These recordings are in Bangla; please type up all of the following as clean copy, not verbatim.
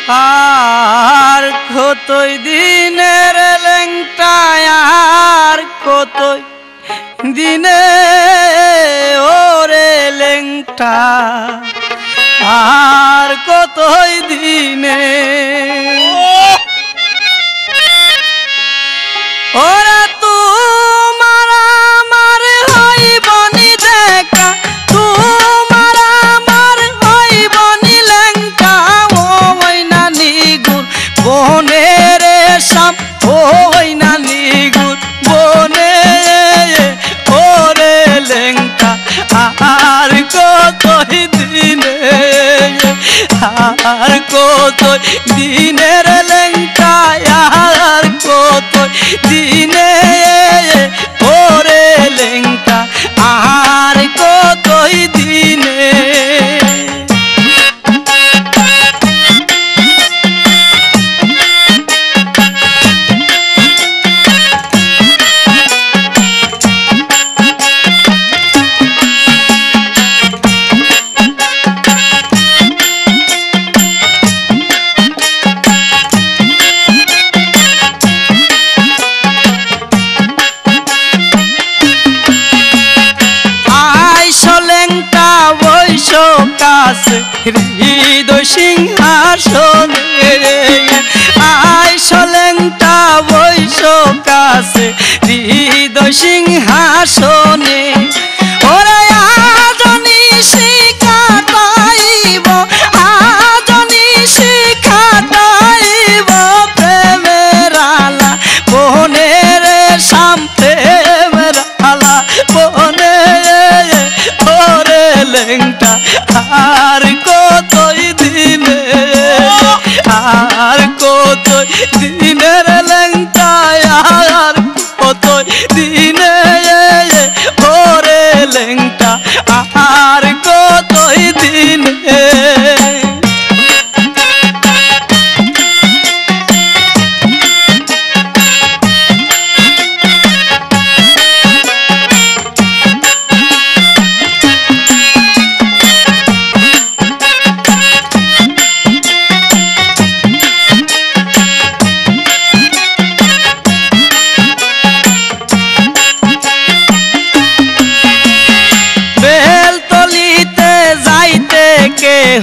আর কতই দিনের লেংটায় আর কতই দিনে ওরে লেংটা আর কতই দিনে ওরা তোমার আমার হইবনি দেখা তোমার আমার হইবনি লেংটা ওই না নিগুণ বনের সাপ ওই না নিগুণ বনে ওরে লেংটা আর কতই দিনে আর কতই দিনের লেংটা আর কতই দিনে ওরে লেংটা আর কতই দিনে কাছে হৃদয় সিংহাসনে আইস লেংটা বৈশ কাছে হৃদয় সিংহাসনে ওরে আজনি শিখাতাইব আজনি শিখাতাইব প্রেমের আলা বনের সাম প্রেমের আলা বনে ওরে লেংটা আর কতই দিনে আর কতই দিনের লেংটা আর কতই দিনে ওরে লেংটা আর কতই দিনে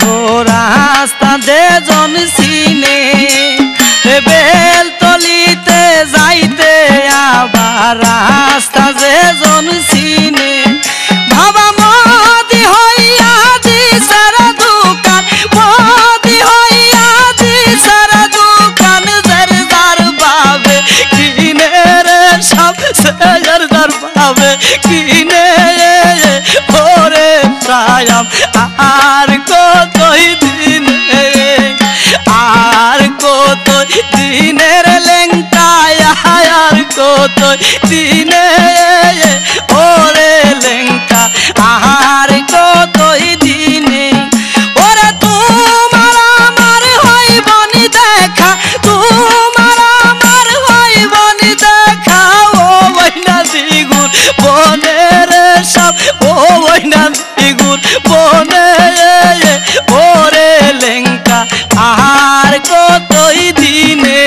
हो रास्ता दे जन सीने बेल तलिते जाइते आबार रास्ता दे जन सीने बाबा मोदी हइया दी सारा दुकान मोदी हइया दी सारा दुकान जरदार बाबे किने रे सब जरदार बाबे किने ओरे प्रायम আর কতই দিনে আর কতই দিনের লেংটা আর কতই দিনে ওরে লেংটা আর কতই দিনে ওরে তোমার আমার হইবনি দেখা তোমার আমার হইবনি দেখা ও বইনা দ্বিগুণ বনের সব ও বইনা দ্বিগুণ বনে ওরে লেংটা আর কতই দিনে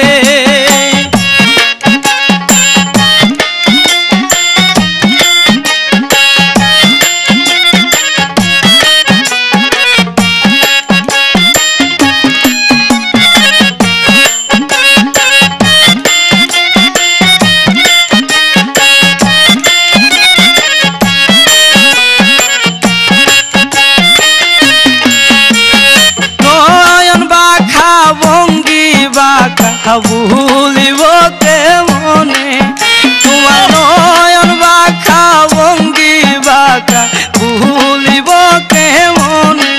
ভুলিব কেমনে তোমার নয়ন বাঁকা ভঙ্গি বাঁকা ভুলিব কেমনে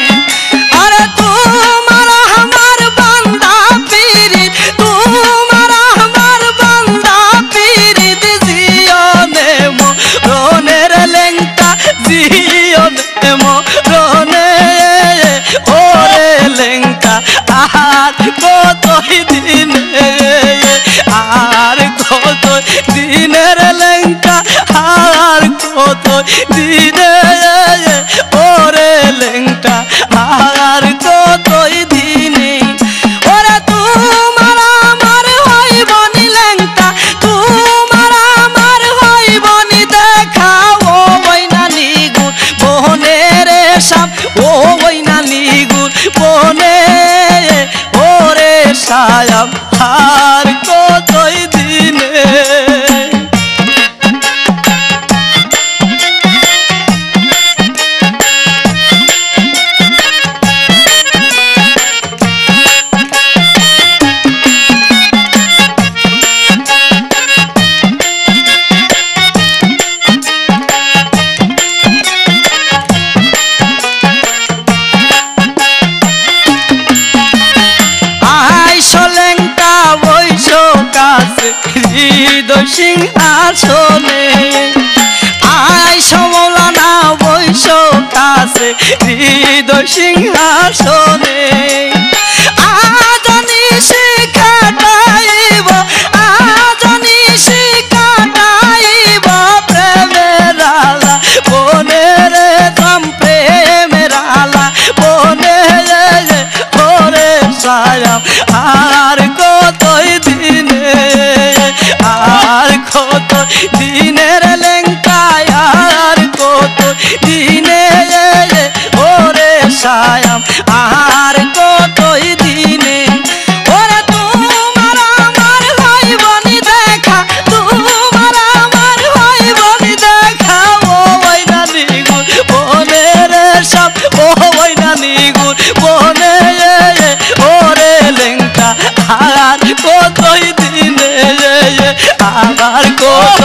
আরে তোমার আমার বান্দা পীরিত তোমার আমার বান্দা পীরিত জিয়নে মরণের লেংটা জিয়নে মরণে ওরে লেংটা আর কতই দিনে আর কত দিনের লেংটা আর কত দিনে ওরে লেংটা আর কতই দিনে ওরে সায়াম আর কতই দিনে হৃদয় সিংহাসনে আইস মৌলানা বৈশ কাছে হৃদয় সিংহাসনে আজানি শিখাটাইব আজানি শিখাটাইব প্রেমের আলা বনের দাম প্রেমের আলা বনে ওরে সায়াম আর কতই দিনে আর কত দিনের লেঙ্কায় আর কত দিনে ওরে সায়াম আর কতই দিনে ওরে তোমার আমার হইবনি দেখা তোমার আমার হইবনি দেখা ও ওই নানি গুণ বনের সব ও ওই নানি গুণ বনে ওরে লেঙ্কা আর কতই দিনে আমার কত